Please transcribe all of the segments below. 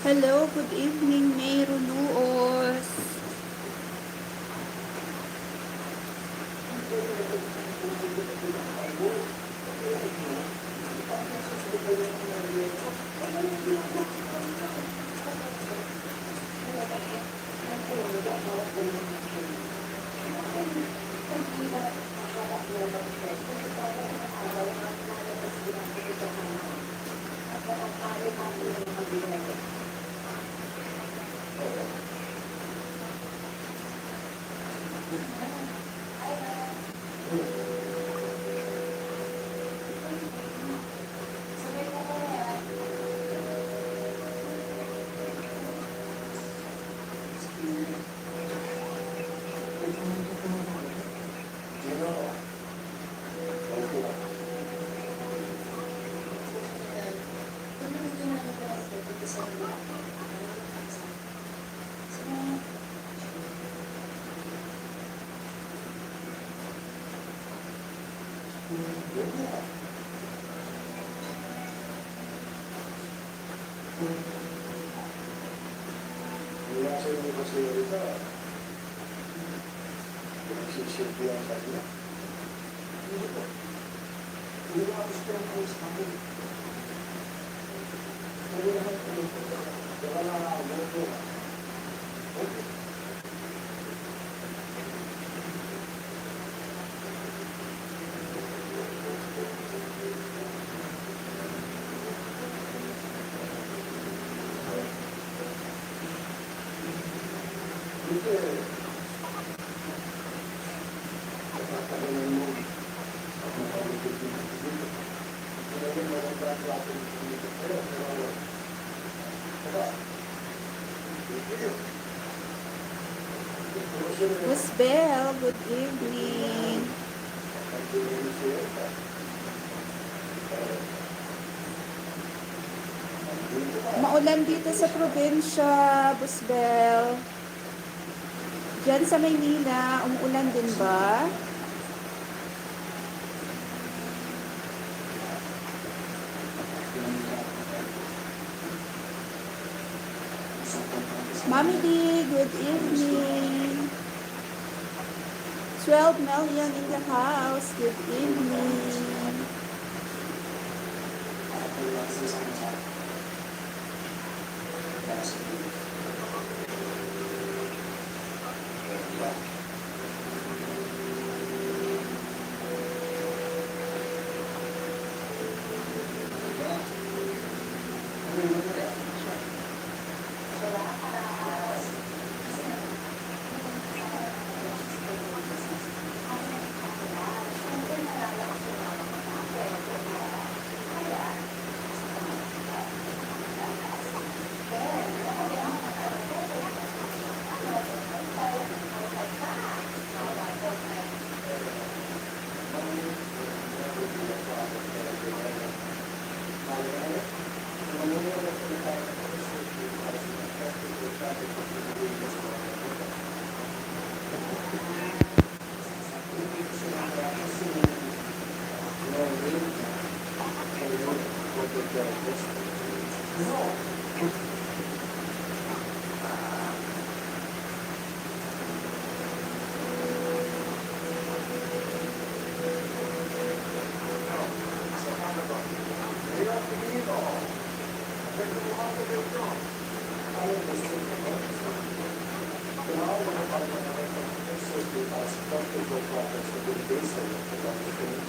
Hello, good evening, May Runuos. Mula sa inyo kasi ito, nagsisilbi ang kanya. Hindi po. Hindi ko gusto ng ayos kami. Hindi naman kami po. Kaya na ako po. Okay. Miss Belle, good evening. Maulan dito sa probinsya, Miss Belle. Diyan sa Maynila, umuulan din ba? Mommy D, good evening. 12 million in the house, good evening.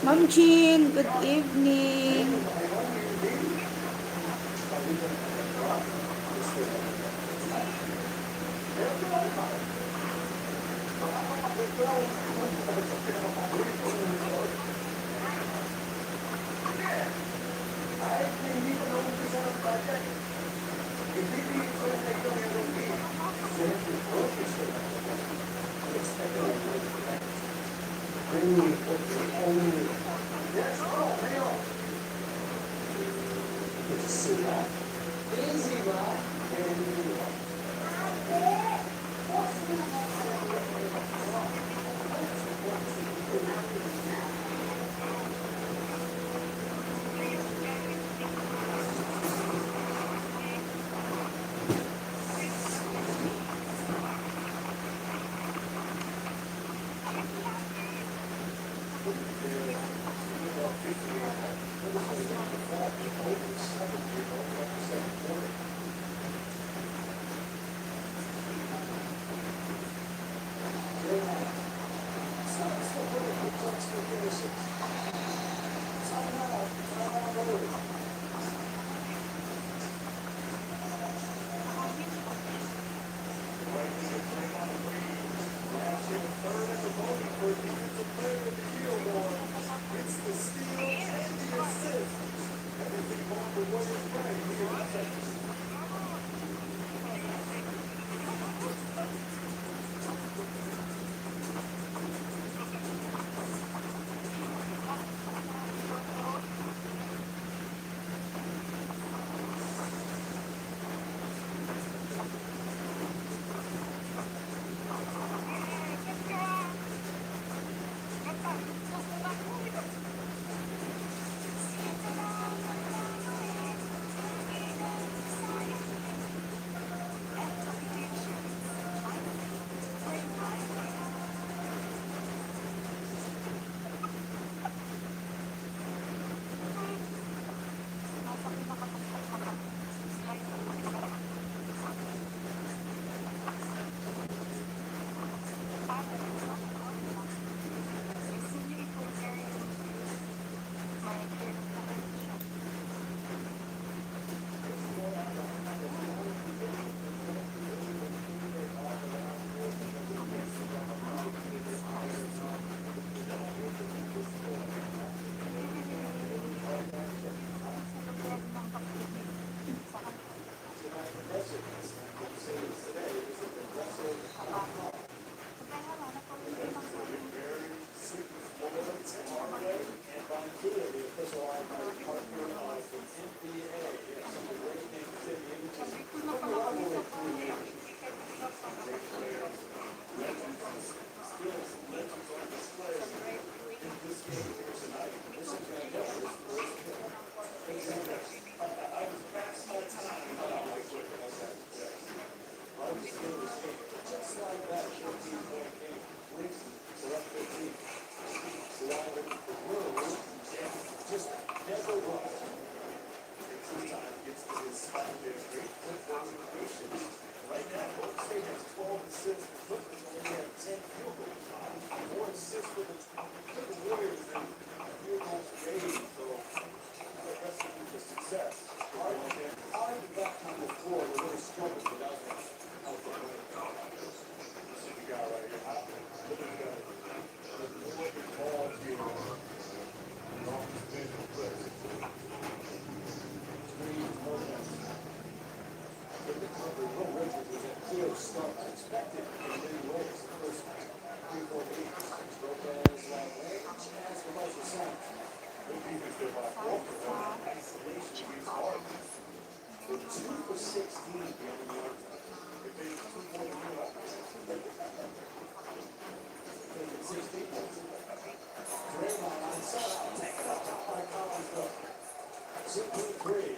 Ma'am Jean, good evening. 2 for 16. If they 2 more than you, take it 16. Draymond on side, take it up top by Collins though. 2-3.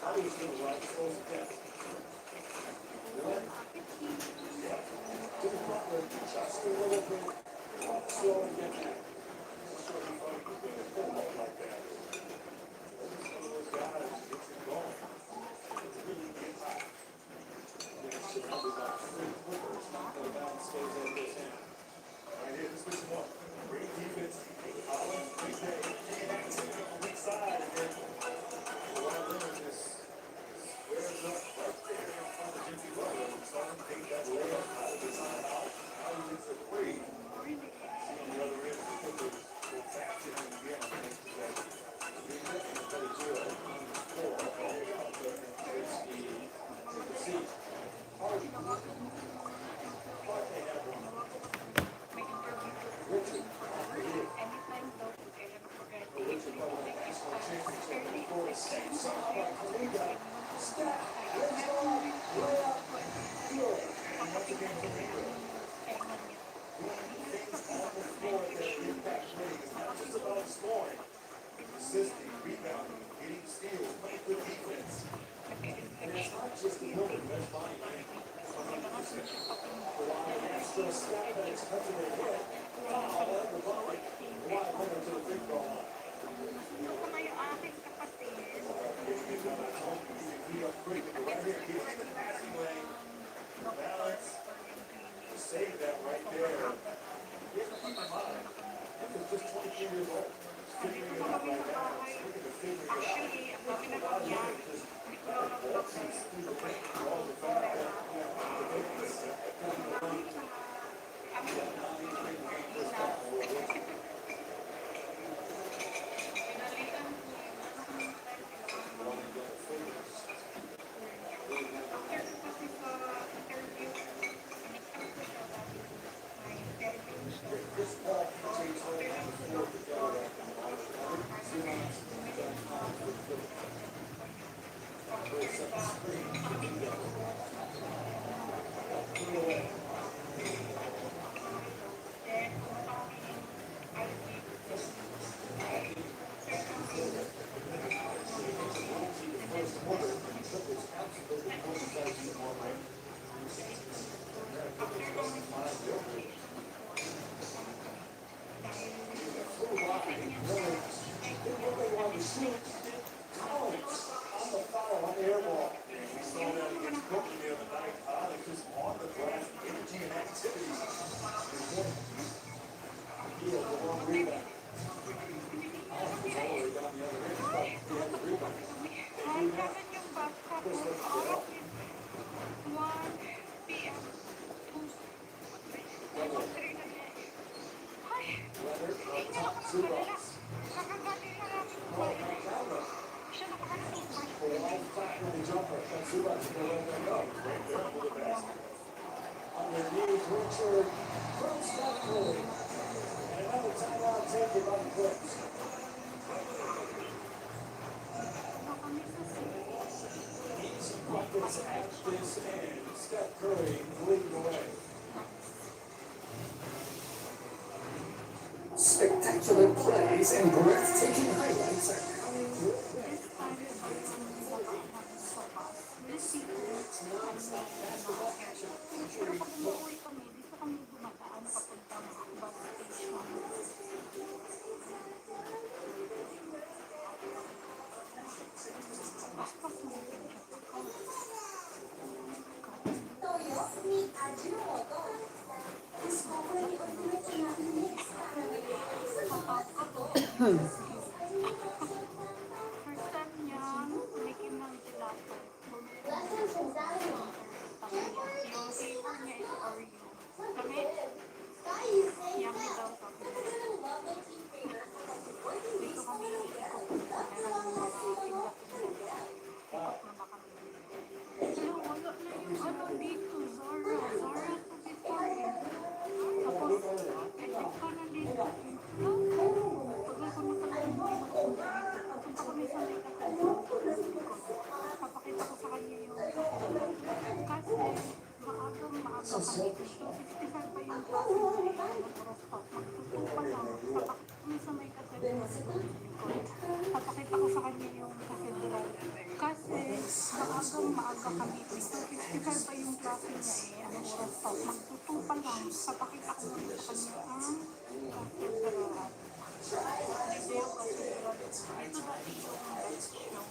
I was going to run close again. One. Yeah. To the front row, just a little bit. Slow and get that. I'm sure he thought he was going to pull up like that. He's one of those guys who gets it going. It really gets hot. They're surrounded by 3 Clippers. The bounce stays at this end. Right here, this is one. Great defense. Collins, big day. And activity on the weak side. And then one of them is squares up right there in front of Jimmy Butler. Starting to take that layup out of the timeout. Now he gets a 3. See on the other end, the Clippers go back to him again. Thanks to that. Big day. Instead of 0. 4. There's the seat. Hardy. Clark may have one. Richard. Richard won the national championship before the same song like Kalinga. Step, let's go, layup, good. And once again, Kalinga. Doing things on the floor that impact winning. It's not just about scoring. Assisting, rebounding, getting steals, playing good defense. And it's not just the building, that's fine. 100%. Kawhi extra step and it's touching their head. Foul at the bucket. Kawhi coming to the free throw line. Balance. Save that right there. You have to keep in mind, he was just 23 years old. Figuring it out right now. Looking to figure it out. That's a lot of money. Just waltzing through the paint and all the fact that, the Lakers kind of learned that now he's making game this time a little bit. Chris Paul takes hold on the floor together. Simmons done time for the Phillies. Set the screen to do that. Put it away. The first quarter, and the Clippers absolutely criticized him all night. Full line, Lawrence. Did what they wanted to shoot. Collins on the foul on the air ball. We saw that against Brooklyn the other night. Collins just on the glass, energy and activity. He had the wrong rebound. Collins was all the way down the other end, but he had the rebound. They do that. Chris lifted it up. Leonard on top, Zubac. Right back down there. For a long time in the jumper, and Zubac is going to let that go. Right there for the basket. Underneath Richard, from Steph Curry. And another timeout taken by the Clips. Easy buckets at this end. Steph Curry leading the way. Spectacular plays and breathtaking highlights are coming your way. It's non-stop basketball action featuring First time niya, tumikim ng gelato. sa kanya yung kasi maaga kami dito. 65 pa yung klase niya eh, nag-rooftop. Magtutupa lang. Minsan may cathedral sa likod. Papakita ko sa kanya yung cathedral. Kasi maaga kami dito. 65 pa yung klase niya eh, rooftop. Magtutupa lang. Papakita ko lang sa kanya ang cathedral. Dito yung cathedral. Ito dati yung beach yung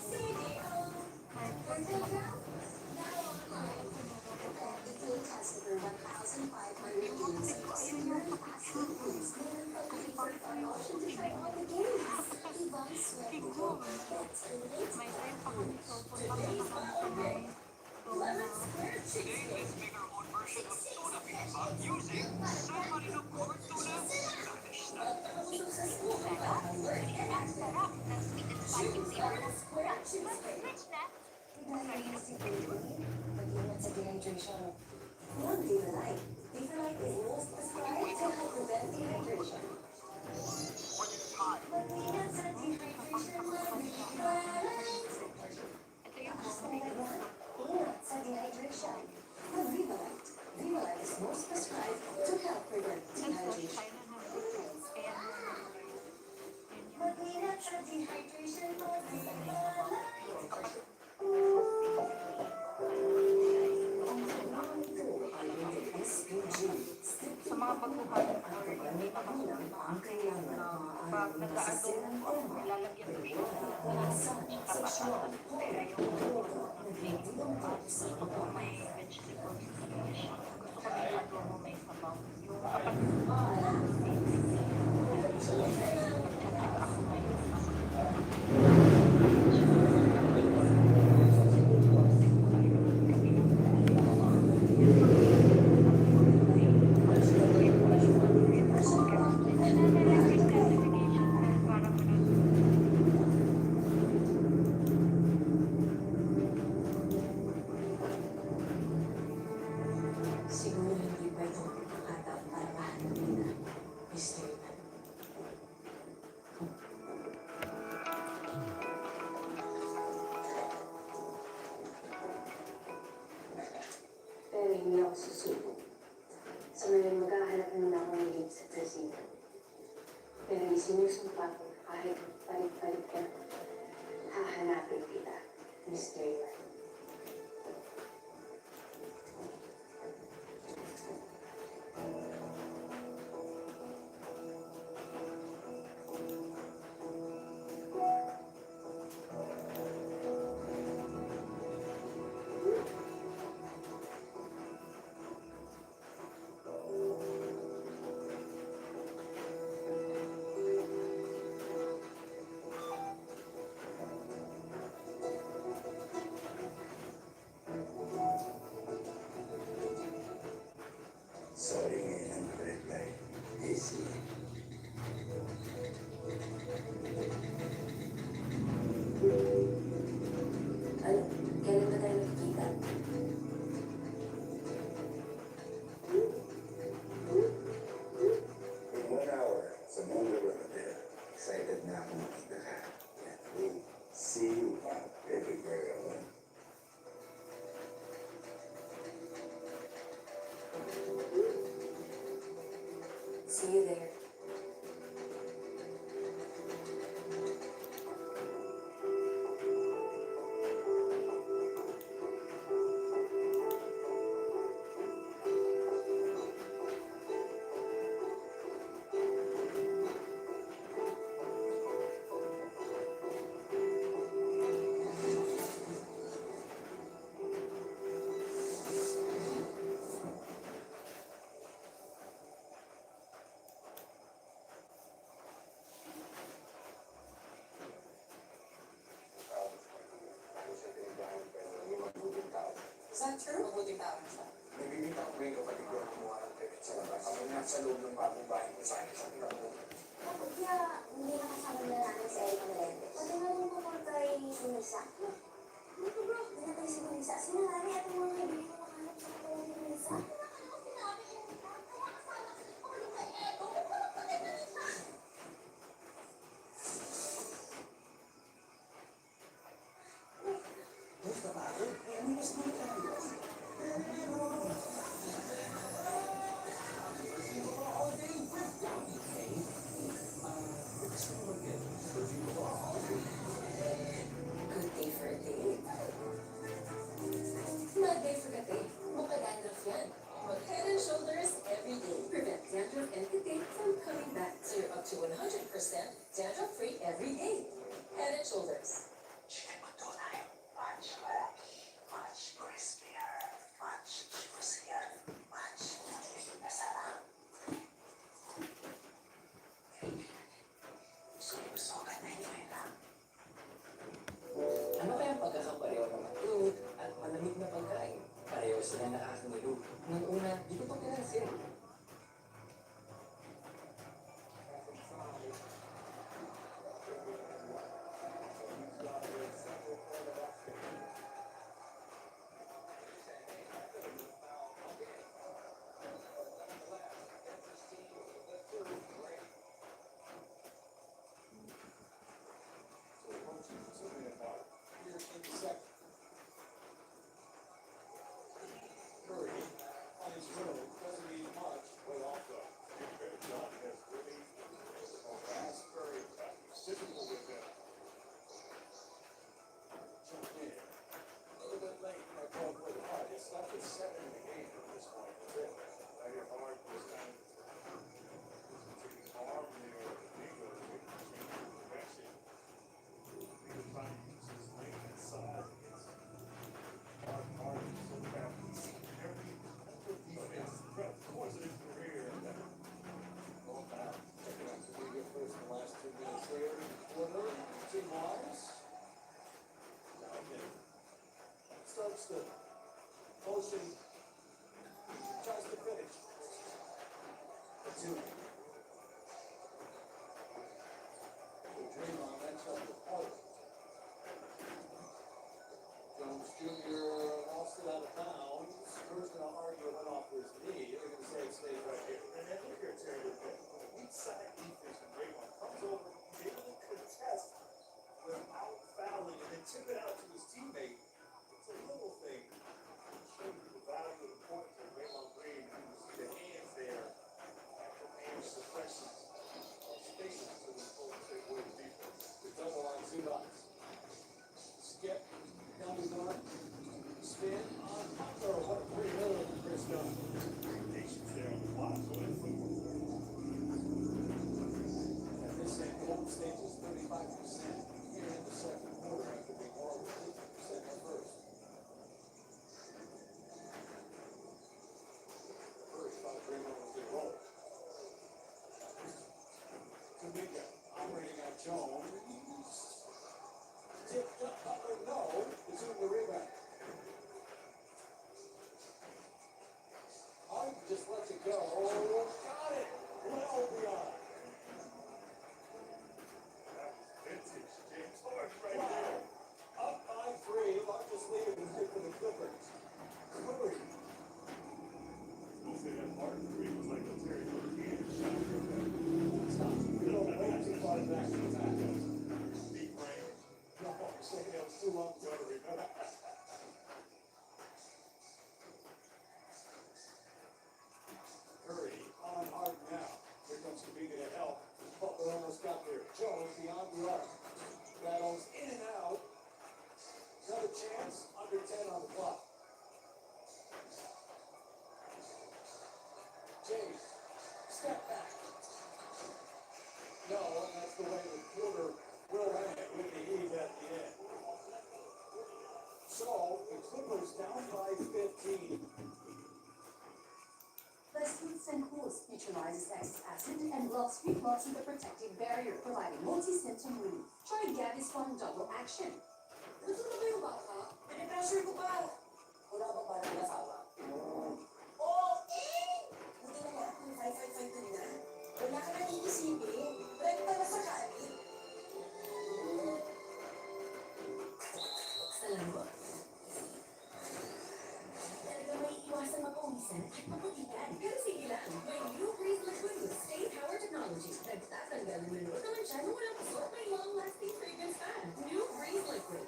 may may time pa kami so punta na kami sa may One Diva-Lite. Diva-Lite is most prescribed to help prevent dehydration. Mag-ingat sa dehydration mo, Diva-Lite. Ingat sa dehydration. With Diva-Lite. Diva-Lite is most prescribed to help prevent dehydration. Mag-ingat sa dehydration mo, Diva-Lite. sa mga baguhan or hindi makasunod pag nag-aadobo nilalagyan ko siya tapos pero yung may vegetables siya gusto ko may adobo may sabaw yung kapag siguro hindi pa itong pagkakataon para mahanapin na Mr. Ivan. Pero hindi ako susuko. Sa ngayon, maghahanap muna ako ng lead sa presinto. Pero isinusumpa ko kahit palit-palit ka, hahanapin kita, Mr. Ivan. Sorry ngayon ang reply. Easy. Ano? Kailan ba tayo nakikita? In 1 hour, sa Mundo Rodeo, excited na ako makita ka. Can't wait. See you on Baby Girl. See you there. Is that true? Mabuting tao na siya. Nabibita ko ngayon kapatid ko ang kumuha ng pera sa labas. Ako nasa loob ng bagong bahay ko sa akin sa Tiramo. Kapag kaya hindi nakasama na namin si Erica Melendez. Pati nga rin tungkol kay Sunisa. Ano bro? Hindi na tayo si Sunisa. Sinarami at yung mga kaibigan ko makahanap sa kanya ni Sunisa. Basta ba? Amigos monetarios. Holiday with Donkey Cake. Gusto mo mag-get review ko? Good day for a date. Not day for a date. Mukha dandruff yan. Mag Head and Shoulders every day. Prevent dandruff and headache from coming back. So you're up to 100% dandruff-free every day. Head and Shoulders. Chicken patunay. Much fresh. Much crispier. Much juicier. Much masarap. Susukat na ito lang. Ano kaya ang pagkakapareho ng fruit at malamig na pagkain? Pareho sila nakakangilo. Nung una, di ko pa pinansin. Curry on his road doesn't need much, but also John has really fast, very physical with him. Jump in. A little bit late, I called with hard. It's not the 7 in the game at this point. That's it. I get hard this time. Taking arm there, the finger, direction. He's trying to use his length and size against hard so fast. Every defense, of course, in his career. Going back, checking out some really good first in the last 2 minutes there. Quarter, team wise. Now again, starts the motion, tries to finish. The 2. The dream on that side of the park. Jones Jr. lost it out of bounds. First gonna argue it went off his knee. They're gonna say it stays right here. And then look here, Terry. Weak side defense from Draymond comes over, he's able to contest without fouling and then tip it out to his teammate. It's a little thing. Shows you the value and importance of Draymond Green. You can see the hands there. Actual hand suppression of spaces to the Golden State Warriors defense. The double on 2 dots. Skip. Down his arm. Spin on Hunter. What a great move from Chris Dunn. Patience there on the block. So it's footwork. And this end, Golden State was 35% here in the second quarter after being more than 50% in the first. First, thought Draymond was going to roll. Kuminga operating on Jones. Tipped up, Butler, no. It's in the rebound. Hart just lets it go. Oh, got it. Well beyond. That was vintage James Harden right there. Up by 3. Largest lead of the night for the Clippers. Curry. We'll say that Harden 3 was like a Terry Rozier shot. Stop. No, way too far back to the back. Deep range. No, I'm saying that was too long ago to remember. Curry on hard now. Here comes Kuminga to help. Butler almost got there. Jones beyond the arc. Battles in and out. Another chance. Under 10 on the clock. James. Step back. No, and that's the way the quarter will end with the Heat at the end. So, the Clippers down by 15. Leslie Sencours neutralizes excess acid and blocks reflux with a protective barrier, providing multi-symptom relief. Try Gaviscon Form Double Action. Gusto mo ba yung baka? Pinipressure ko pa. Wala bang parang nasawa? Oo, buti na nga kung 555 kanina. Wala ka nang iisipin. Rekta na sa kanin. Salamat. Talaga may iwasan mapawisan at maputikan. Pero sige lang, may new Breeze Liquid with Stay Power Technology. Nagtatanggal ng lulot naman siya nung walang pasok. May long-lasting fragrance fan. New Breeze Liquid.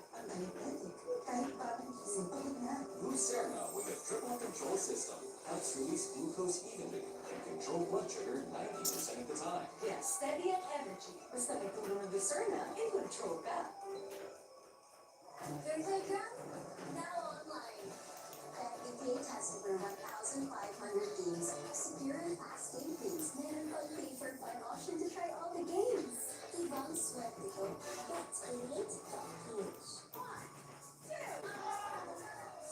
Kahit parang isip, pagod na. Lucerna with a triple control system helps release glucose evenly and control blood sugar 90% of the time. Get steady at energy. Basta may tulong ng Lucerna, in control ka. Their playground, now online. FPPA has over 1,500 games, secure and fast game fees. Meron pang pay for fun option to try all the games. Ibang swerte ko. Get elite.ph.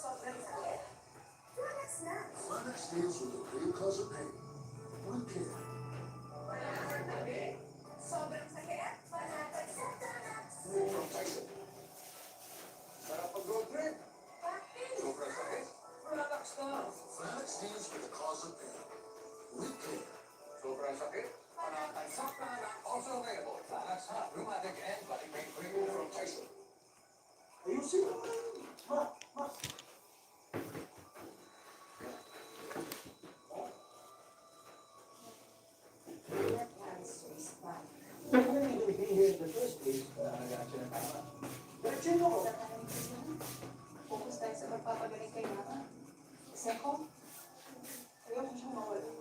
Sobrang sakit. Flanax na. Flanax deals with the real cause of pain. One care. Sobrang sakit. Panatag sa Flanax. From Tyson. Sarap pag-road trip. Sobrang sakit. Relax na. Flanax deals with the cause of pain. One care. Sobrang sakit. Panatag sa Flanax. Also available. Flanax Hot, Rheumatic, and Body Pain Cream from Tyson. Ayusin mo. Ma. Why didn't we be here in the first place? Nag-action na tama. Diretso mo ko. Focus tayo sa pagpapagaling kay Mama. Seko, ayaw ko siyang mawala.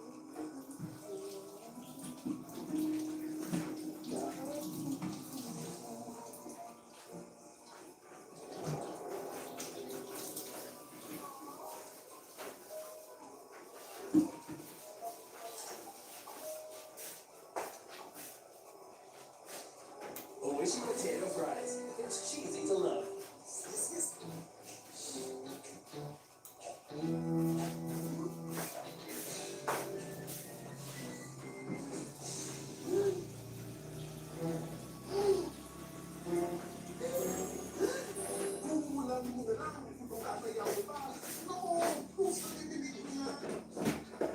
Oishi potato fries. It's cheesy to love.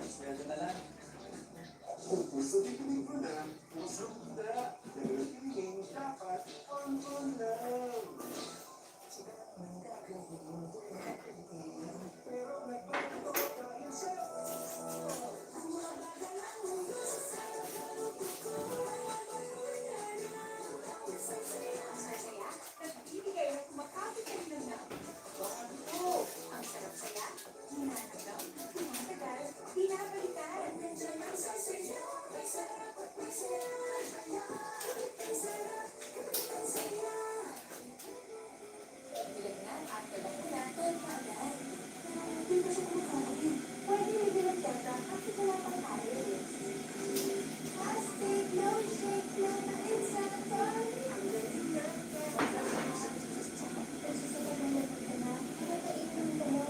Sweldo na lang. Gusto din ko na. Gusto na. Nagiging dapat. Ang lang. Pero nagpapito tayo sa Ang saya, nagbibigay na kumakapit ka rin na. Ang sarap saya, hinanagaw, hinatagal, pinapalitan. Nandiyan ang sasaya, may sarap at may saya. May sarap at may saya. Bilagnan at kalangkulan, kalangkulan. Hindi ko siya kumakain. Pwede may binagdata kasi wala pang tayo. Plastic, no shake, no pain sa katawan. Ang galing na. Kasi sa pagmamahal ka na, nakakainin ka mo.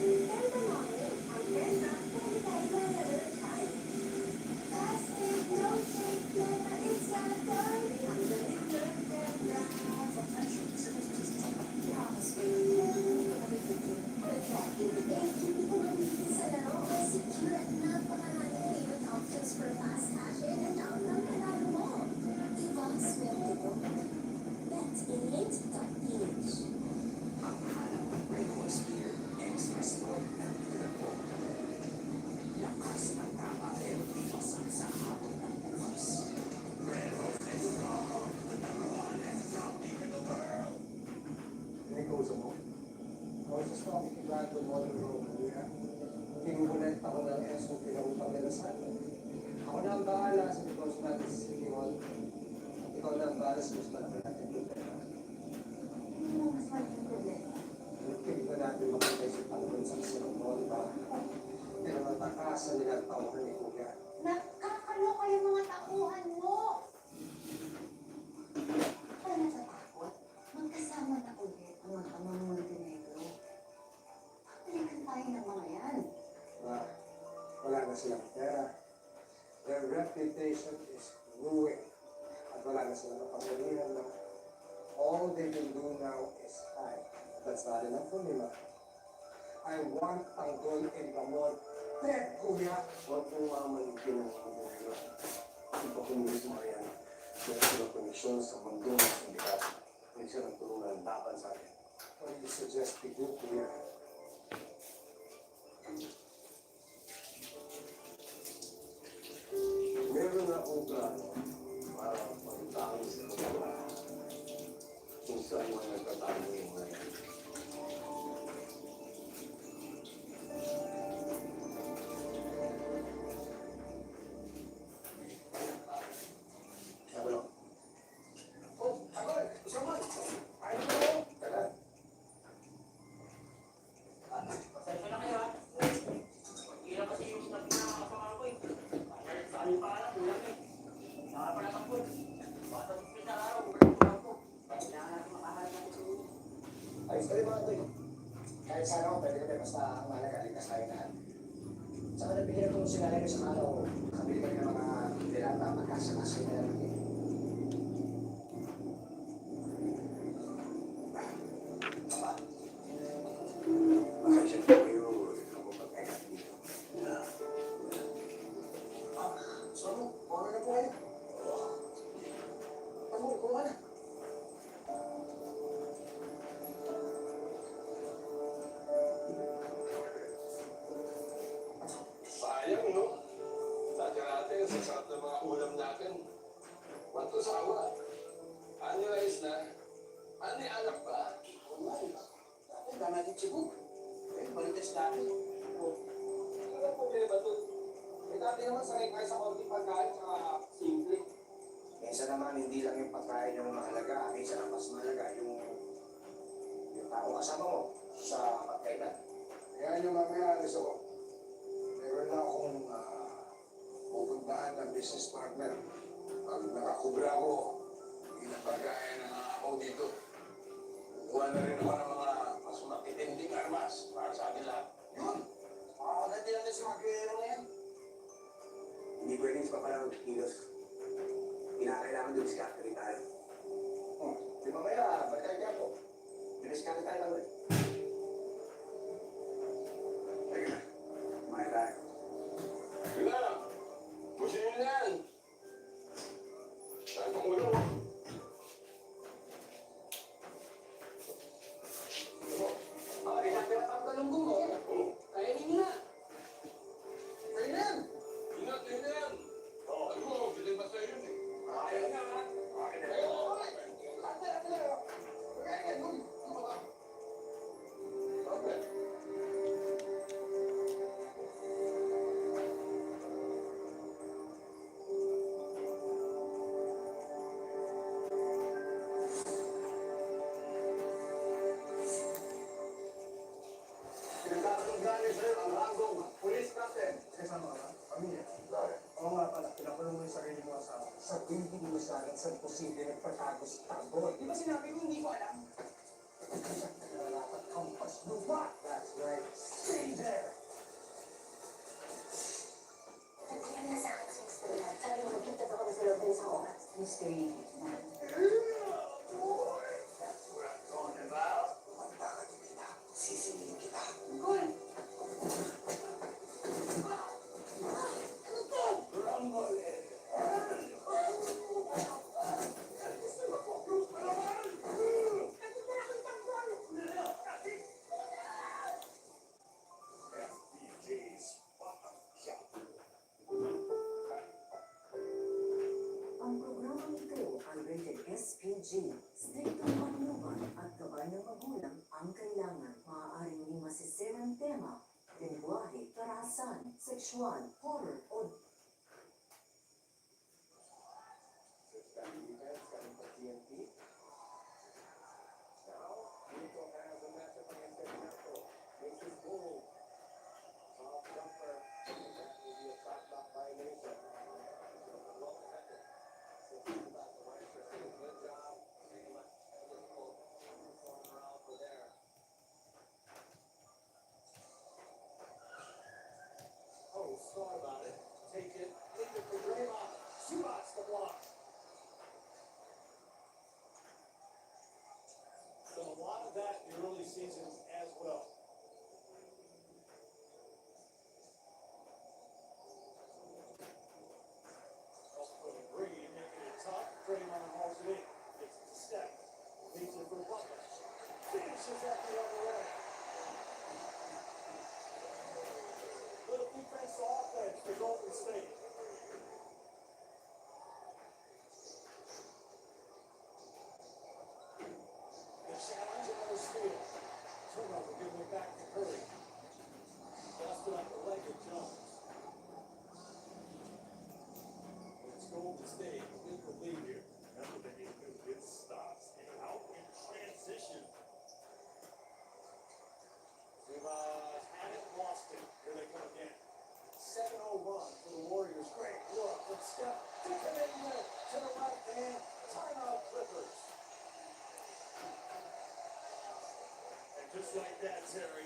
Pero banangin, ang ganda, pwede tayo manalo tayo. Plastic, no shake, no pain sa katawan. Ang galing na. Promise me. Sa laro ay secure at napakaraming payment options for fast cash in and out ng panalo mo. Ibang swerte ko. Bet8.ph. Ang hanap ng Reynolds Beer. Extra strong at pinapol. Lakas ng tama ay umiwasan sa hapon ng bukas. Reynolds is strong. The number one and strong beer in the world. May kausap mo? I was just talking to Brad with Modern Road. Kinulekta ko ng ESO pinautang nila sa akin. Ako na ang bahala sa because natin sa City Hall. Ikaw na ang bahala sa mas malaki natin yung pera. Hindi mo mas malaking problema. Hindi ba natin makita sa panahon sa City Hall ba? Pero matakasan nila ang tauhan ni Kuya. Nakakaloka yung mga tauhan mo! Para natatakot, magkasama na ulit ang mga Montenegro. Pagalikan tayo ng mga yan. Wala na silang pera. Their reputation is ruined. At wala na silang kapangyarihan na all they can do now is hide. That's not enough for me, ma. I want Tanggol and Gamon dead, Kuya. Huwag mong mamalingkin ang mga mga. Iba kong mismo yan. Meron silang koneksyon sa mundo ng sindikato. Hindi silang tulungan laban sa akin. What do you suggest we do, Kuya? Meron na akong plano para pagtago sa mga kung saan mga nagtatago yung mga yan. Kahit sana ako, pwede kami basta ang mahalaga, ligtas tayo lahat. Saka nabigyan ko si nanay ko sa kalaw, nakabili kami ng mga dilata, magkasakasay na lang eh. Papa, Pasensya po kayo, ako pagkakas dito. so ano, kuha na po kayo. Ano, kuha na. Sayang, no? Dati natin, sa sarap ng mga ulam natin. Wato sawa. Ano ayos na? Ano yung anak ba? Kumain. Dati, natin sibuk. Eh, balitas natin. Ano ang problema to? Eh, dati naman sanay kayo sa konting pagkain sa simple. Minsan naman, hindi lang yung pagkain yung mahalaga. Minsan ang mas mahalaga yung tao kasama mo sa pagkainan. Kaya yung mamaya, alis ako. Meron na akong pupuntahan ng business partner. Pag nakakubra ko, hindi na pagkain ng ako dito. Kuha na rin ako ng mga mas matitinding armas para sa akin lahat. Yun! Makakaganda lang na si Maguero na yan. Hindi pwedeng sa papalang kilos. Kinakailangan doon siya rin tayo. Di mamaya, balik tayo po. Biniskali tayo lang ulit. Teka, kumain tayo. Yun na! Pusin nyo na yan! Saan pang ulo? Ay, napirapang talunggong mo. Kainin nyo na. Kainin na yan. Ingat yun na yan! Oo, ano mo, biling ba sa'yo yun eh? Ayaw nga, ha? Akin na Ayaw, yun. okay. Ate, Kainin yan, dun. Ano ba? Okay. Pinagkakatunggali sa'yo ang ranggong police captain. Kasama ka? Pamilya. Bakit? Oo nga pala, pinakulong mo yung sarili mo asawa. Sabihin mo sa akin saan posible nagpatago si Tanggol. Di ba sinabi ko hindi ko alam? Dapat kampas lupa. That's right. Stay there. Nandiyan na sa akin sa istorya. Sabi mo, magkita pa kami sa loob ng isang oras. Mystery man. That's what I'm talking about. Kumanda ka din kita. Sisingin kita. Cool. Rumble eh. FBJ's Bottom Shop. Ang programang ito ay rated SPG. Striktong panluban at gabay ng magulang ang kailangan. Maaaring may masisirang tema, lingwahe, karahasan, sexual, horror, o Oh, thought about it. Take it, leave it for Draymond. Zubats the block. So a lot of that in the early season as well. Also Green making it tough. Draymond hauls it in. Gets it to step. Leaves it for Butler. Finishes at the other end. Little defense to offense for Golden State. The challenge on the steal. Turnover giving it back to Curry. Busted up the leg of Jones. It's Golden State with the lead here. That's what they need to do. Get stops and out in transition. Zubas had it, lost it. Here they come again. 7-0 run for the Warriors. Great look from Steph. Took it in there to the left hand. Timeout Clippers. And just like that, Terry,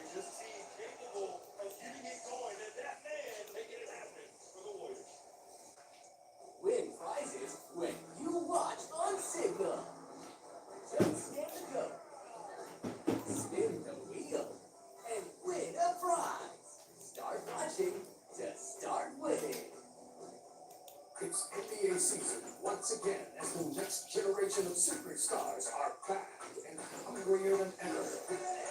once again as the next generation of superstars are back and hungrier than ever.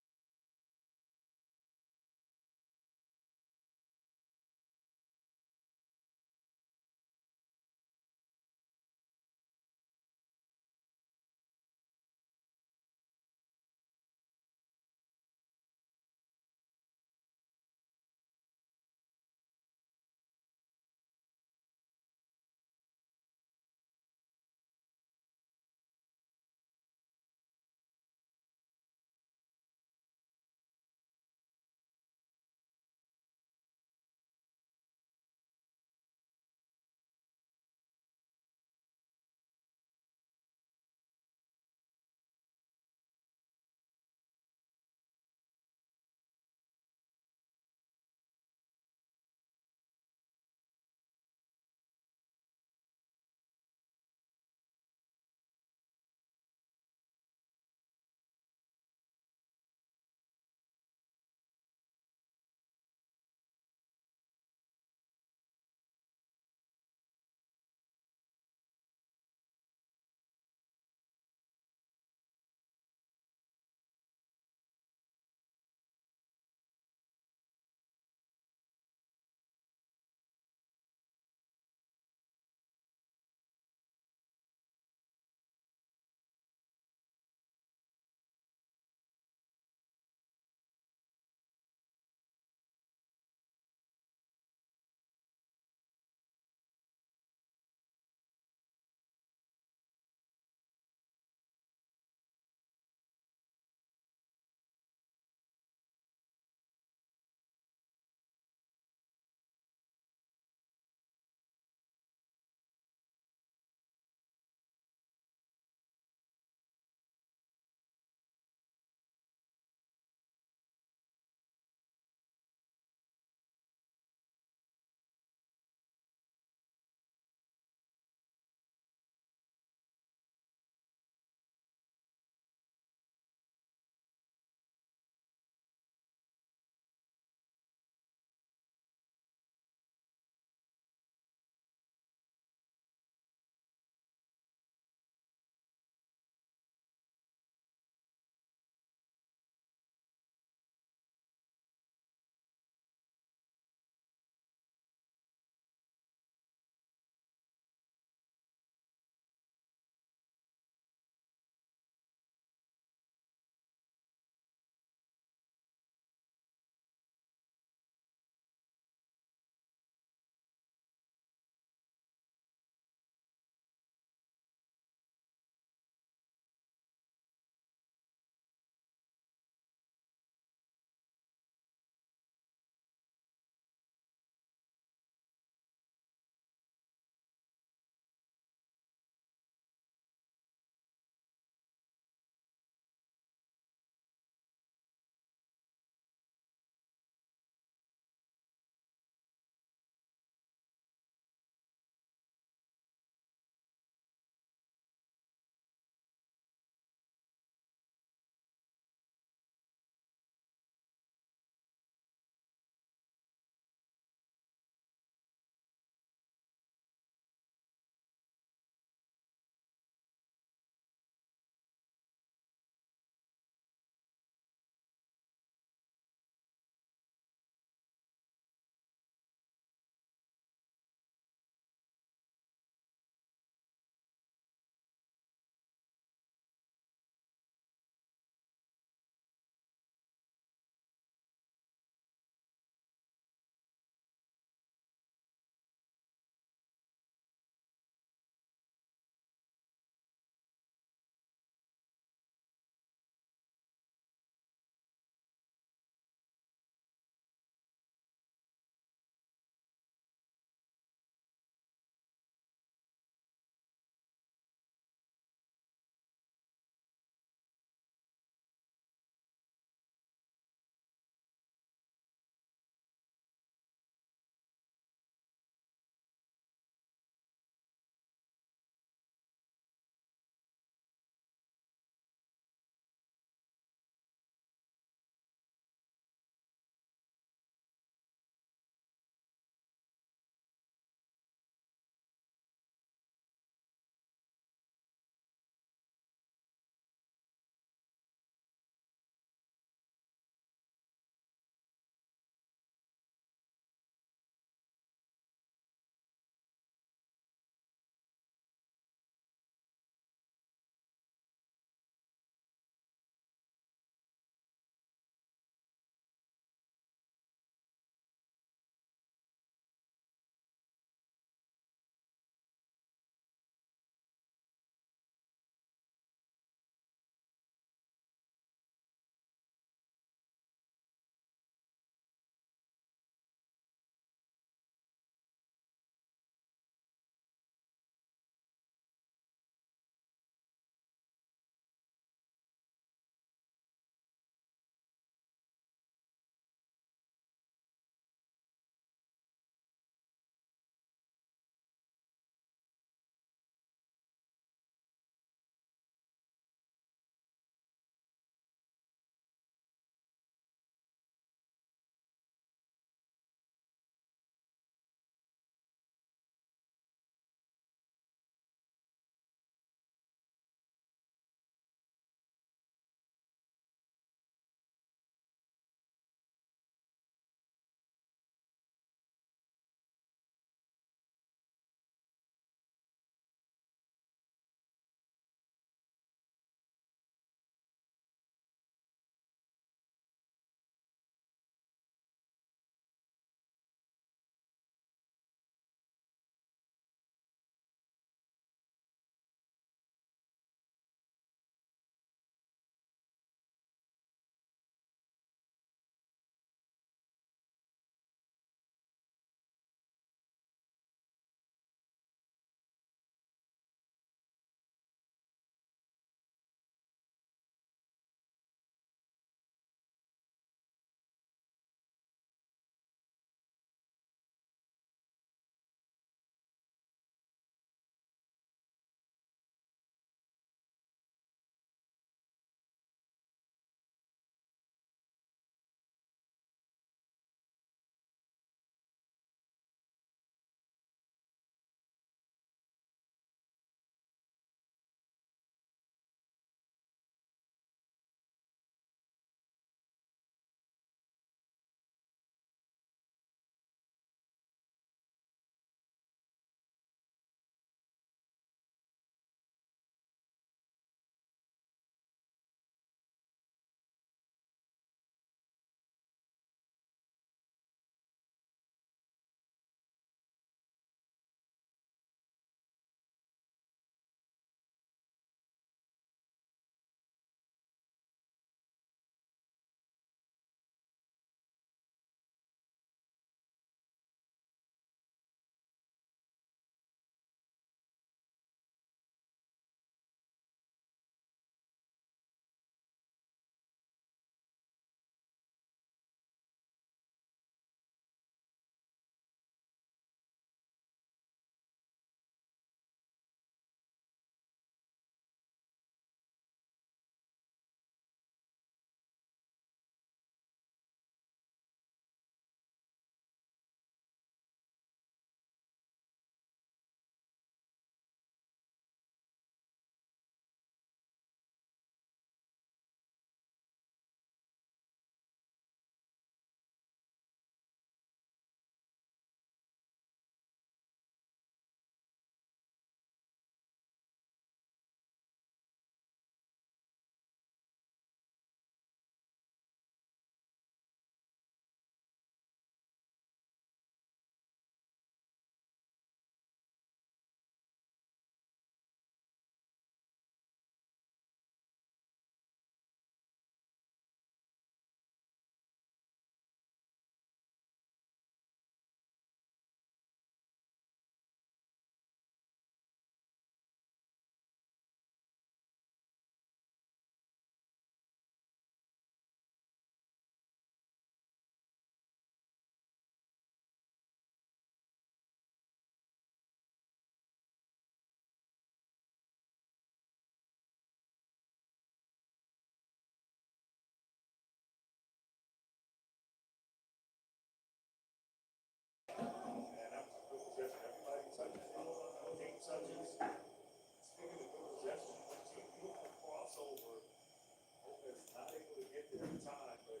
every time, but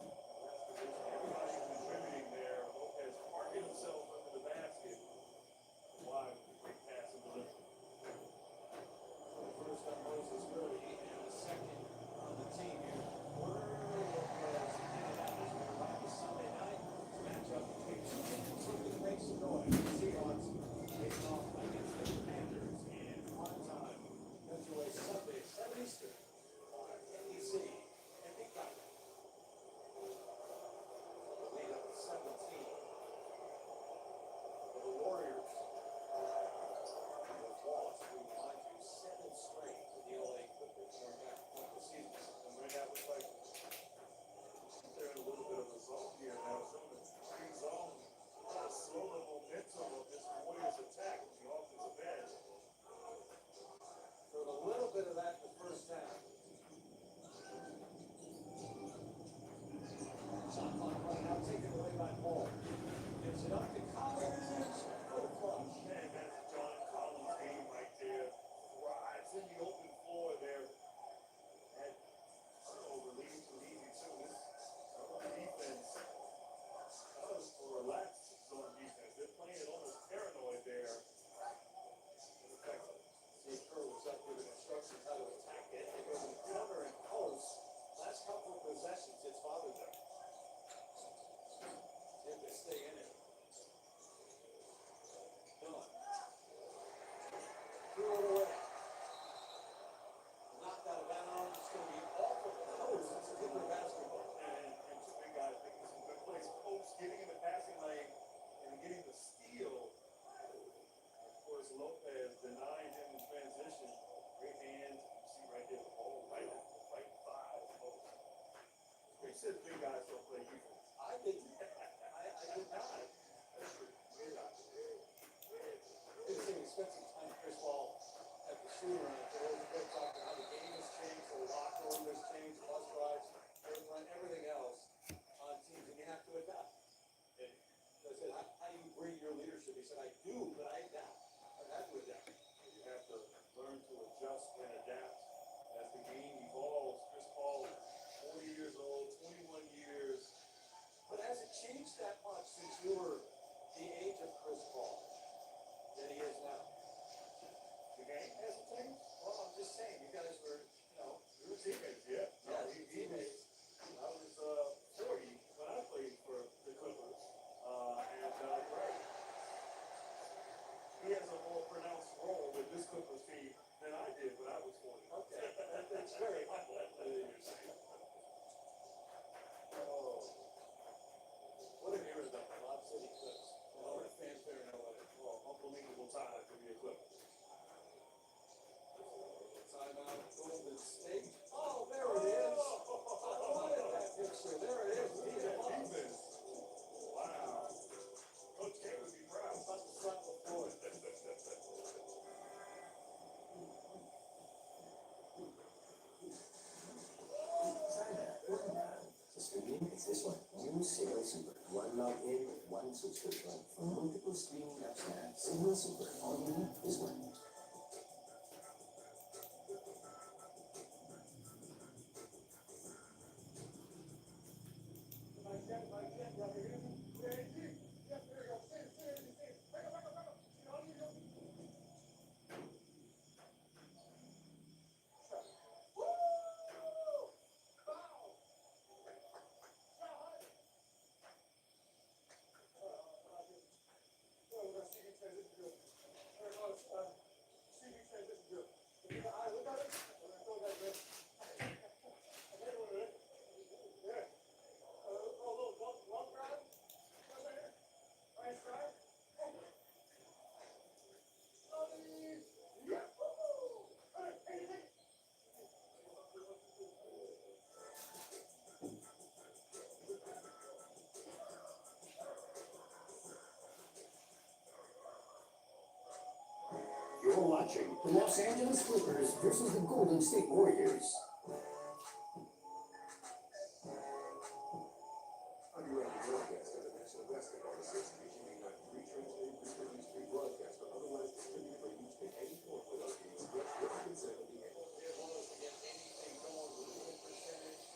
last position, everybody contributing there. Lopez parking himself under the basket. Wide with a great pass and delivery. So the first on Moses Gurley and the second on the team here. Word Lopez getting out as we arrive this Sunday night. Matchup between two teams looking to make some noise. The Seahawks taking off against the Commanders in prime time. Comes your way Sunday, 7 Eastern on NBC and Peacock. The lead up to 17 for the Warriors. They've lost, we remind you, 7 straight to the LA Clippers going back a couple of seasons. And right now, it looks like they're in a little bit of a zone here now. Some of the green zone, slow the momentum of this Warriors attack with the offensive end. So a little bit of that in the first half. Shot clock running out, taken away by Paul. Gives it up to Collins for the clutch. Man, that's John Collins' game right there. Thrives in the open floor there. That turnover leads to easy too. This defense does relax zone defense. They're playing it almost paranoid there. Ineffective. Steve Kerr was up with instructions how to attack it. They go to the counter and post. Last couple of possessions, it's bothered them. See if they stay in it. Done. Threw it away. Knocked out of bounds. It's going to be off of the post. It's a different basketball. And two big guys making some good plays. Post getting in the passing lane and getting the steal. Of course, Lopez denying him in transition. Great hands. You see right there the ball right at the right thigh of Post. They said big guys don't play defense. I didn't. I did not. That's weird. It's an expensive time Chris Paul at the shooter and it's always good talking how the game has changed, the locker room has changed, bus rides, airplane, everything else on teams, and you have to adapt. And I said, how do you bring your leadership? He said, I do, but I adapt. I have to adapt. You have to learn to adjust and adapt as the game evolves. Chris Paul, 40 years old, 21 years. But has it changed that much since you were the age of Chris Paul than he is now? The game hasn't changed? Well, I'm just saying, you guys were, you were teammates, yeah. No, teammates. I was 40 when I played for the Clippers. Right. He has a more pronounced role with this Clippers team than I did when I was 40. Okay, that's very humble. Oh. What an era that Lob City Clips. All the fans there in LA. Oh, unbelievable time to be a Clip. Timeout, Golden State. Oh, there it is. Look at that picture. There it is. Defense. Wow. Coach K would be proud. Must have slept before. Streaming is this one. New Single Super. One login, one subscription. For multiple streaming apps and Single Super. All you need is one. You're watching the Los Angeles Clippers versus the Golden State Warriors. I'm your broadcast of the National Basketball Association. You may not retranslate this release free broadcast, but otherwise distributed for use in any form without the express written consent of the owner. They want us to get anything going with a win percentage,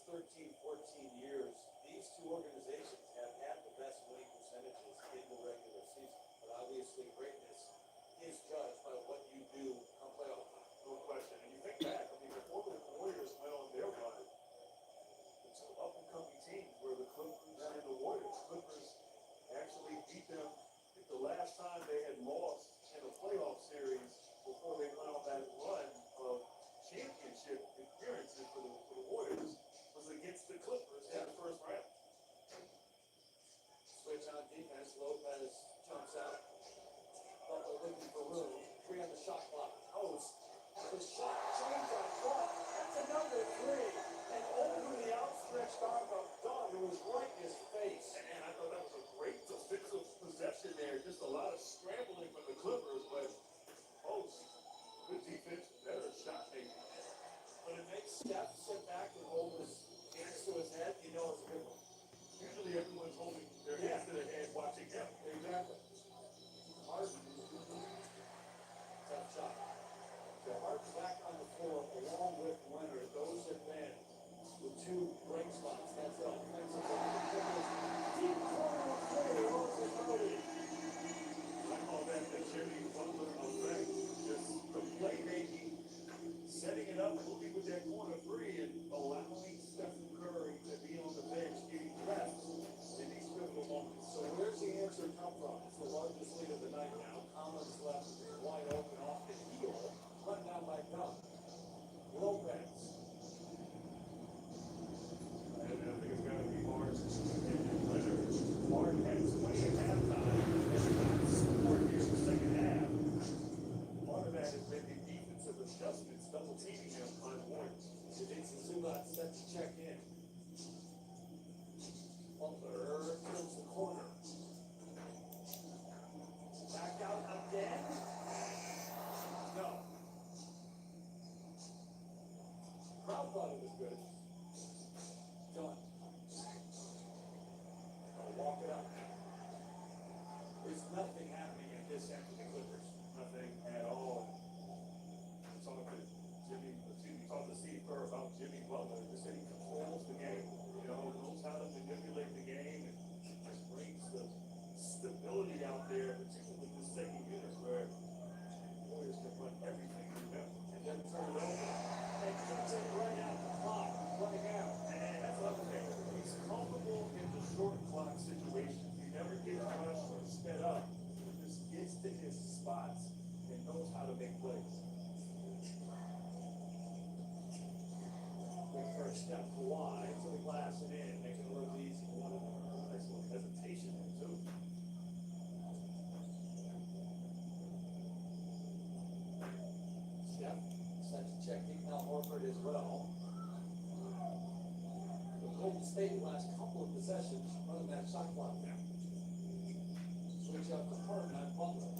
13, 14 years, these two organizations have had the best winning percentages in the regular season. But obviously, greatness is judged by what you do on playoff time. No question. And you think back, I mean, before the Warriors went on their run, the two up-and-coming teams were the Clippers and the Warriors. Clippers actually beat them, I think the last time they had lost in a playoff series before they went on that run of championship appearances for the Warriors was against the Clippers in the first round. Switch on defense, Lopez jumps out. Butler looking for room, 3 on the shot clock. Post, the shot change on clock. That's another 3. And over the outstretched arm of Dunn, who was right in his face. And I thought that was a great defensive possession there. Just a lot of scrambling from the Clippers, but Post, good defense, better shot making. But it makes Steph sit back and hold his hands to his head, you know it's a good one. Usually everyone's holding their hands to their head watching him. Exactly. Harden. Tough shot. So Harden back on the floor along with Leonard. Those have been the 2 bright spots. That's the offensive deep corner of play. Moses Moody. I call that the Jimmy Butler effect. Just the playmaking, setting it up, moving with that corner 3, and allowing Stephen Curry to be on the bench, getting rest in these pivotal moments. So where's the answer come from? It's the largest lead of the night now. Collins left wide open off the heel, run down by Dunn. Lopez. And I think it's got to be Barnes and Leonard. Barnes had 20 at halftime, and not scored here in the second half. Part of that has been the defensive adjustments, double teaming him on Warriors. Jason Zubac set to check in. Butler fills the corner. Back out again. No. Crowd thought it was good. Done. I'll walk it up. There's nothing happening at this end of the Clippers. Nothing at all. I talked to Steve Kerr about Jimmy Butler. Just that he controls the game. You know, knows how to manipulate the game and just brings the stability out there, particularly the second unit where Warriors can run everything through them and then turn it over. And cuts it right out the clock, running out. And that's another thing. He's comfortable in the short clock situations. He never gets rushed or sped up. He just gets to his spots and knows how to make plays. Big first step wide to the glass and in, making it look easy. Nice little hesitation there, too. Steph set to check Al Horford as well. The Golden State last couple of possessions running that shot clock now. Switch up to Harden on Butler.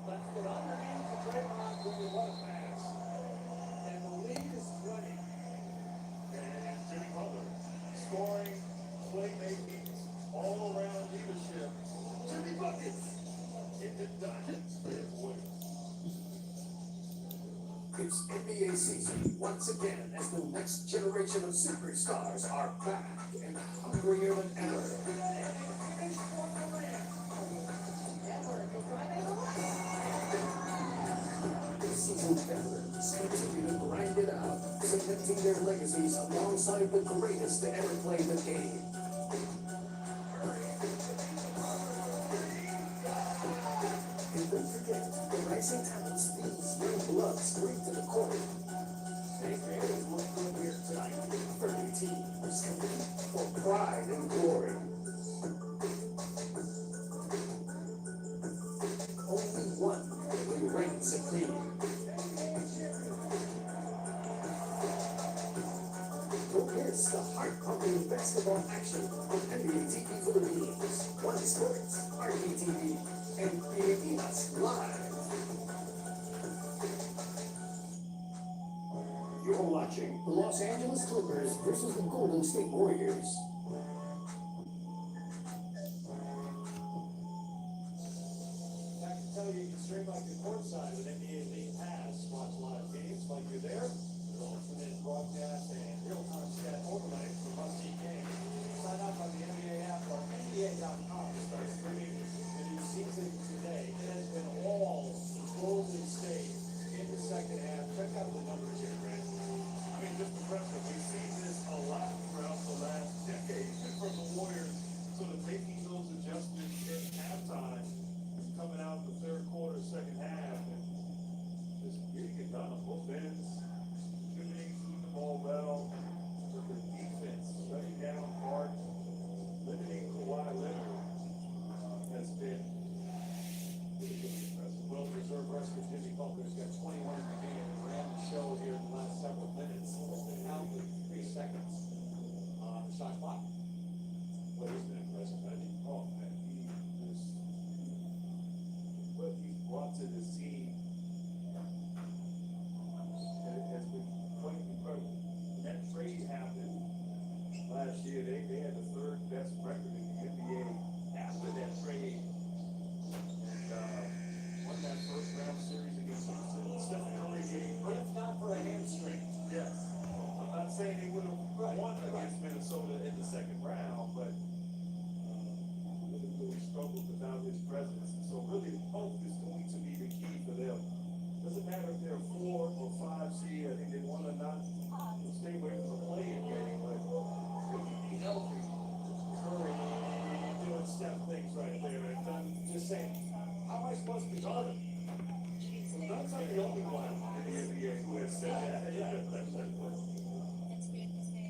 Left it underneath the Draymond Green. What a pass. And the lead is 20. And Jimmy Butler scoring, playmaking, all around leadership. Jimmy Buckets. Get it done. It's NBA season once again as the next generation of superstars are back and hungrier than ever. This season, veterans continue to grind it out, cementing their legacies alongside the greatest to ever play the game. And don't forget, the rising talents these young bloods bring to the court. They really look good here tonight. 30 teams for pride and glory. Only one will reign supreme. Don't miss the heart-pumping basketball action on NBA TV Philippines, One Sports, RPTV, and Pilipinas Live. You're watching the Los Angeles Clippers versus the Golden State Warriors. I can tell you can stream like the courtside with NBA League Pass. Watch live games like you're there. Alternate broadcast and real-time stat overlay.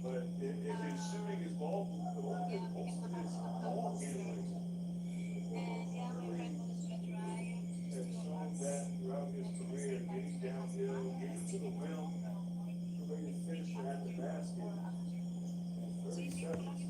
But if his shooting is ball, most of his ball handling has shown that throughout his career, getting downhill, getting to the rim, the finisher at the basket. 30 seconds.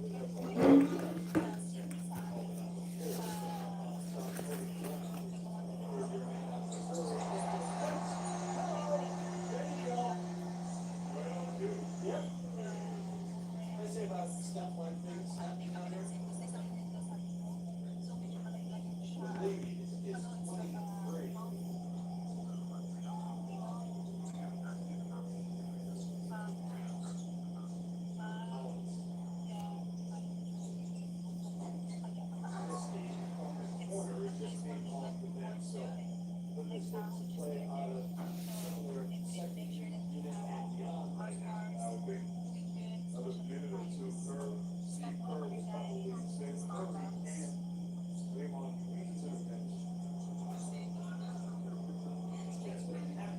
Let's say about stuff like things happening out there. The lead is 23. Corner is just being off the bench, so put this to play out of similar second unit and beyond right now. I would think another minute or two. Steve Kerr was probably six. Curry and Draymond Green to the bench.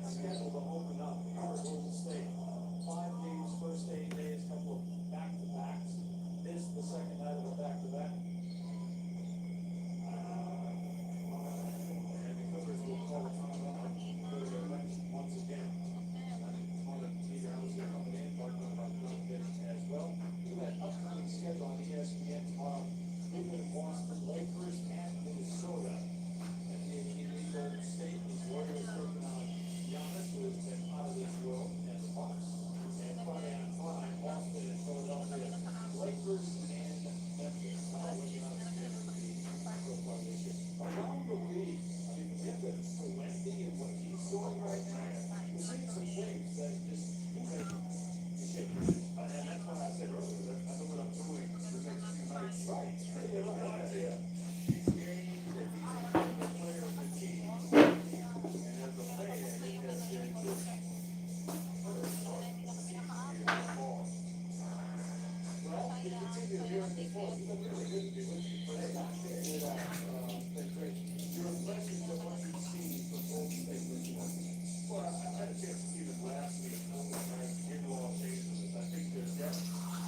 Schedule to open up Arizona State. 5 games, first 8 days, couple of back-to-backs. This the second night of a back-to-back. And the Clippers will call a timeout for their bench once again. One of the teams coming in, talking about the bench as well. We have upcoming schedule on ESPN tomorrow. Cleveland, Boston, Lakers, and Minnesota. And the Golden State, the Warriors taking on Giannis, who has been out of this world, and the Bucks. And Friday on Prime, Boston and Philadelphia. Lakers and Memphis. Around the league, I mean, look at Wendy and what he's doing right now. We're seeing some things that just and that's why I said earlier that I know what I'm doing the next few nights. Right. Yeah. These games and these individual players and teams. And as a fan, it has been just ball. Well, we continue here in the fall. You've been really good to be with you for that. Been great. Your impressions of what you've seen from Golden State Richmond. Well, I had a chance to see them last week in Los Angeles. I think their depth,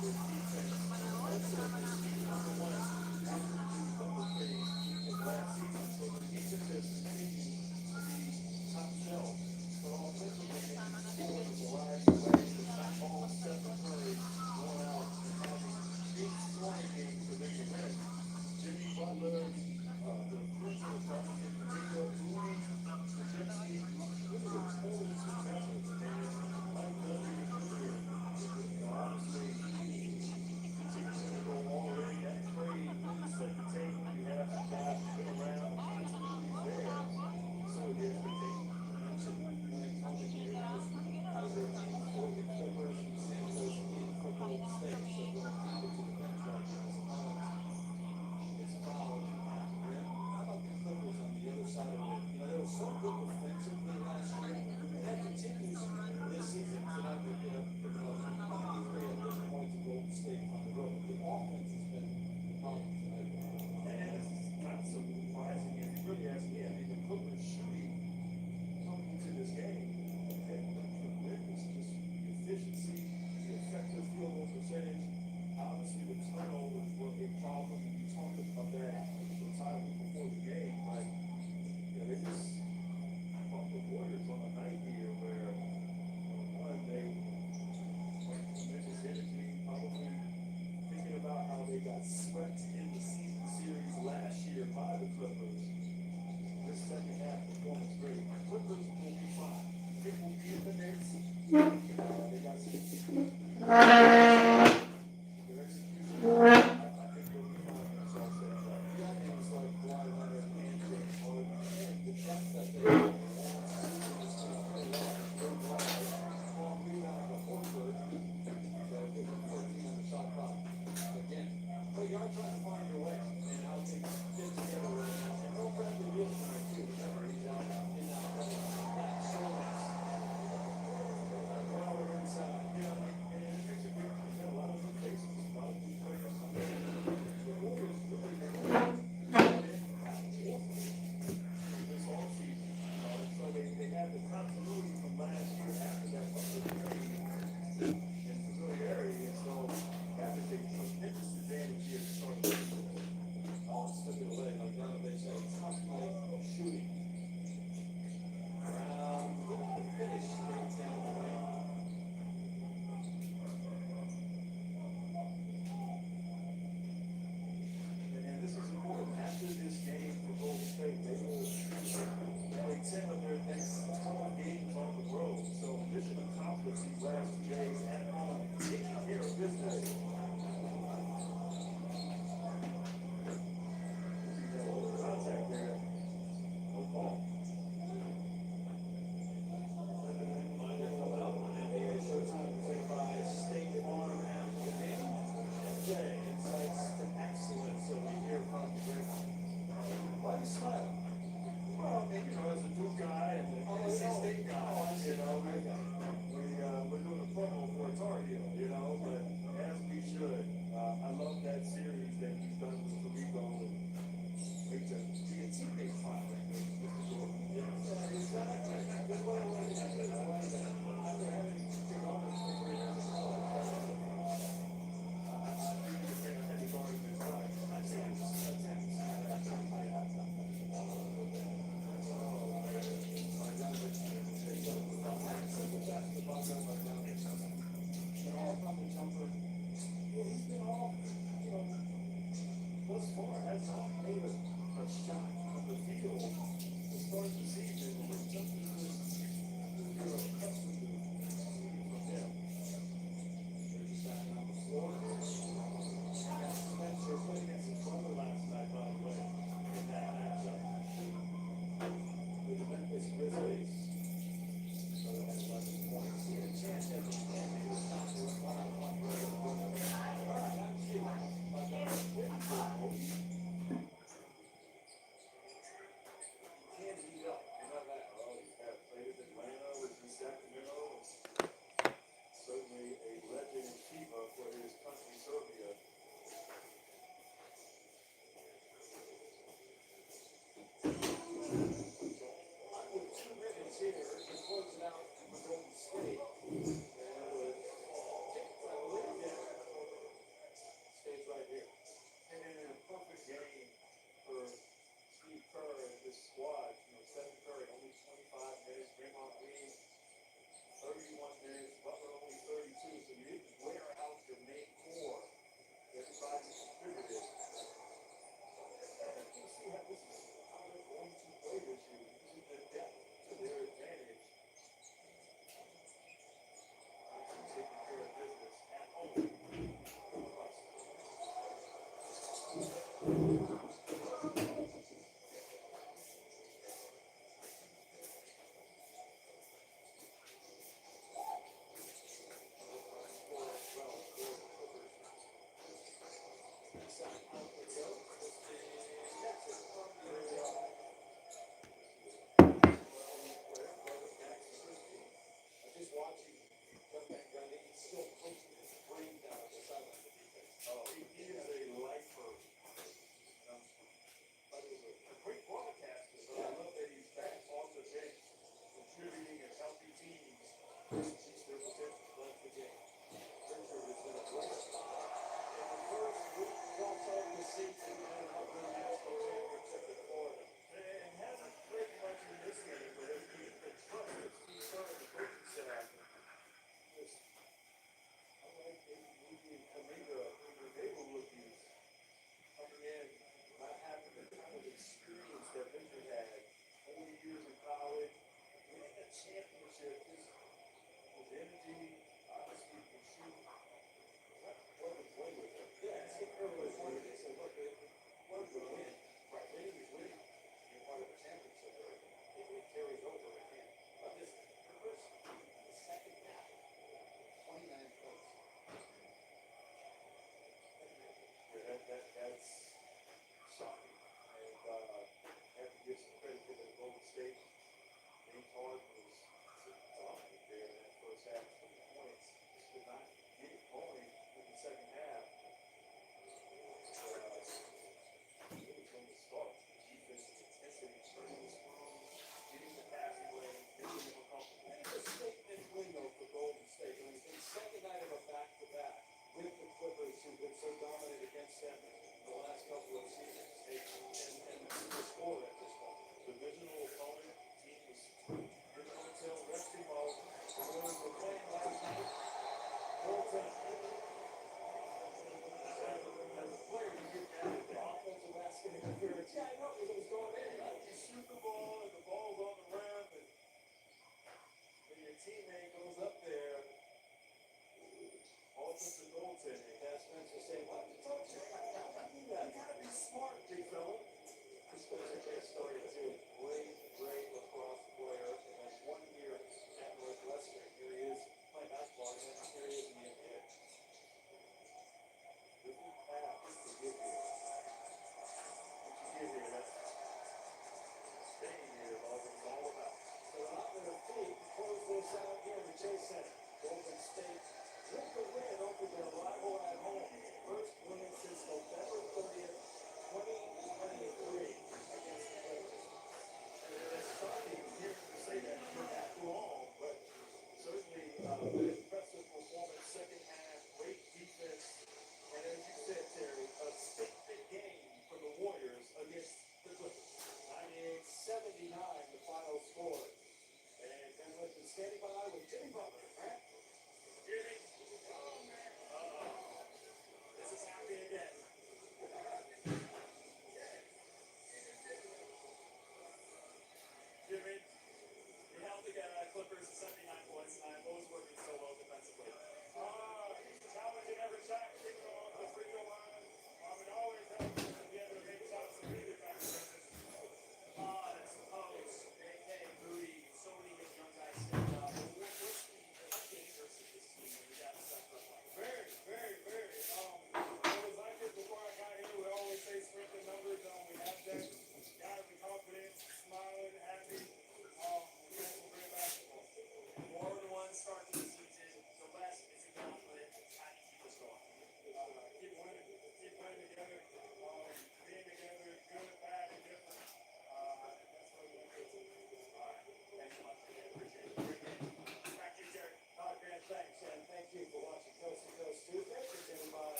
their defense, also this number one after the double phase of last season. So the defense has continued to be top shelf. But offensively, they can score in a variety of ways. The top ball, Stephen Curry, going out and having big scoring games for them to win. Jimmy Butler, the principal starting in the video, Boone, the Gypsy, really a total success with the man. Like Dudley was earlier, obviously, continues to go all the way. That trade really set the table. You have some guys who've been around, the continuity's there. So the expectation, you mentioned when it comes to here, was there any for the Clippers and San Jose in for Golden State. So when people to the bench right now, it's fouled at the rim. How about the Clippers on the other side of it? You know, they were so good defensively last year, and that continues this season. So now they're three at this point to Golden State on the road. The offense has been phenomenal tonight. And it's not surprising. If you really ask me, I mean, the Clippers shooting coming into this game, okay, it's just the efficiency, the effective field goal percentage. Obviously, the turnovers were a problem. You talked about that the time before the game, but they just caught the Warriors on a night here where one, they went tremendous energy, probably thinking about how they got swept in the season series last year by the Clippers. This second half performance great. Clippers will be fine. It will be in the next. They got some.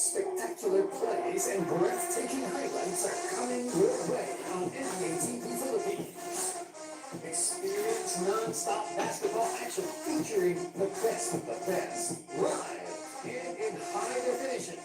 Spectacular plays and breathtaking highlights are coming your way on NBA TV Philippines. Experience non-stop basketball action featuring the best of the best, live and in high definition.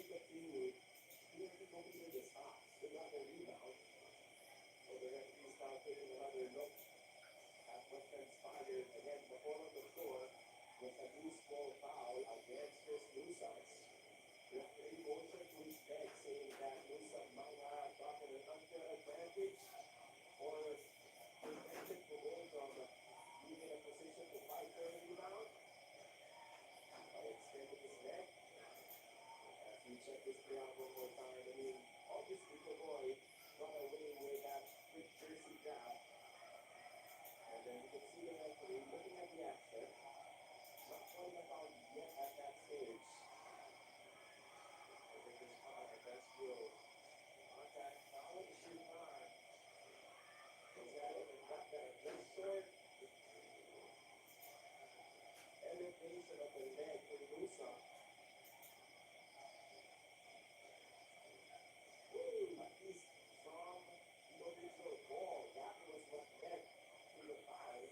continued. Nobody really stops. They got their rebound. So the referee started taking another look at what transpired. Again, the fall of the score was a new small foul against Chris Newsom's. Referee motioned to his head, saying that Newsom might have gotten an unfair advantage or prevented Pagol from being in a position to fight for a rebound. By extending his leg. As we check this play out one more time, I mean, obviously Pagol got away with that quick jersey grab. And then you can see the referee looking at the action. Not calling a foul yet at that stage. I think this foul, that's good. Contact foul, shooting hard. Was that it? And got that just short elevation of the leg for Newsom. At least from the original ball, that was what led to the foul.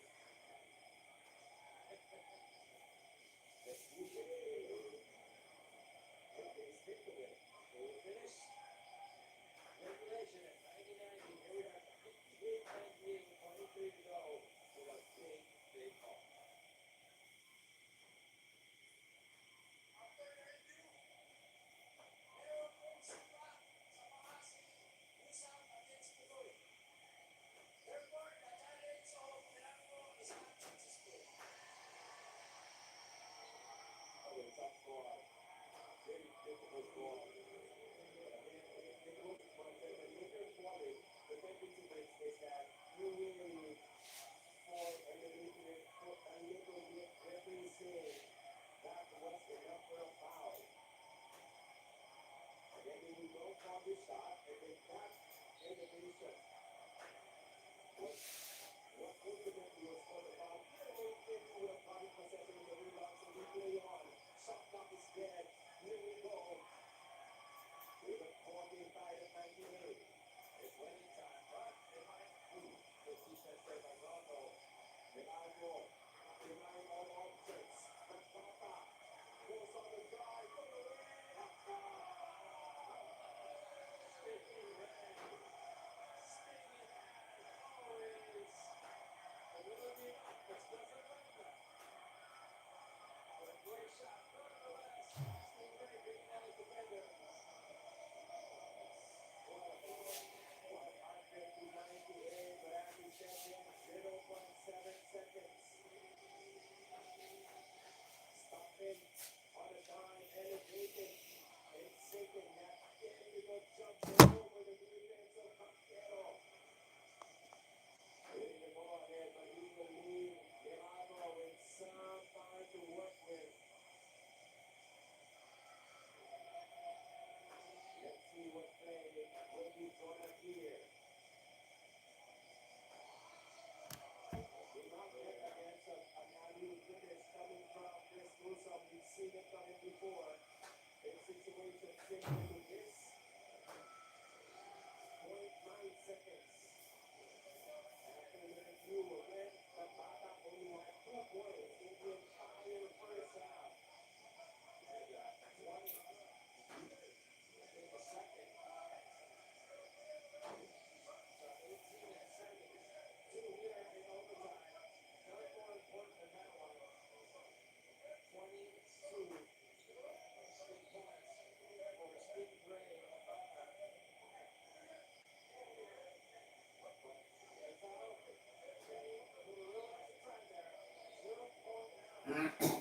Let's see it. If they stick to it, they will finish. Regulation at 90-90. Here we are, 58-98, 23 to go. With a big, big call. Tough ball. Very difficult ball. The Lakers wanted, the tendency is that you really for a little bit referee saying that was enough for a foul. And then when you don't call this shot, and then that elevation what ultimately was for the foul. Here they came to a body possession in the rebound, so we play on. Shot clock is dead. Here we go. With a 45-98. It's winning time, but they might the defense there by Rondo. Relying on objects. Bata goes on the drive. For the win. Sticking red. Stinging as always. A little bit up, but doesn't matter. But a great shot, nonetheless. Stinging red bringing out his defender. Stopping on a dime, elevated, and sinking that technical jump over the defense of Cantero. Putting the ball ahead, but he will leave Milagro with some time to work with. Let's see what play will be drawn up here. We're not yet against an alley finish coming from Chris Newsom. We've seen it coming before in situations similar to this. 0.9 seconds. After the review again, the Bata only had 2 points in the entire first half. And one in the second. So 18 seconds. 2 here in overtime. None more important than that one. 22 straight points for Steve Gray. It's not open. Gray put a little extra time there. 0.9.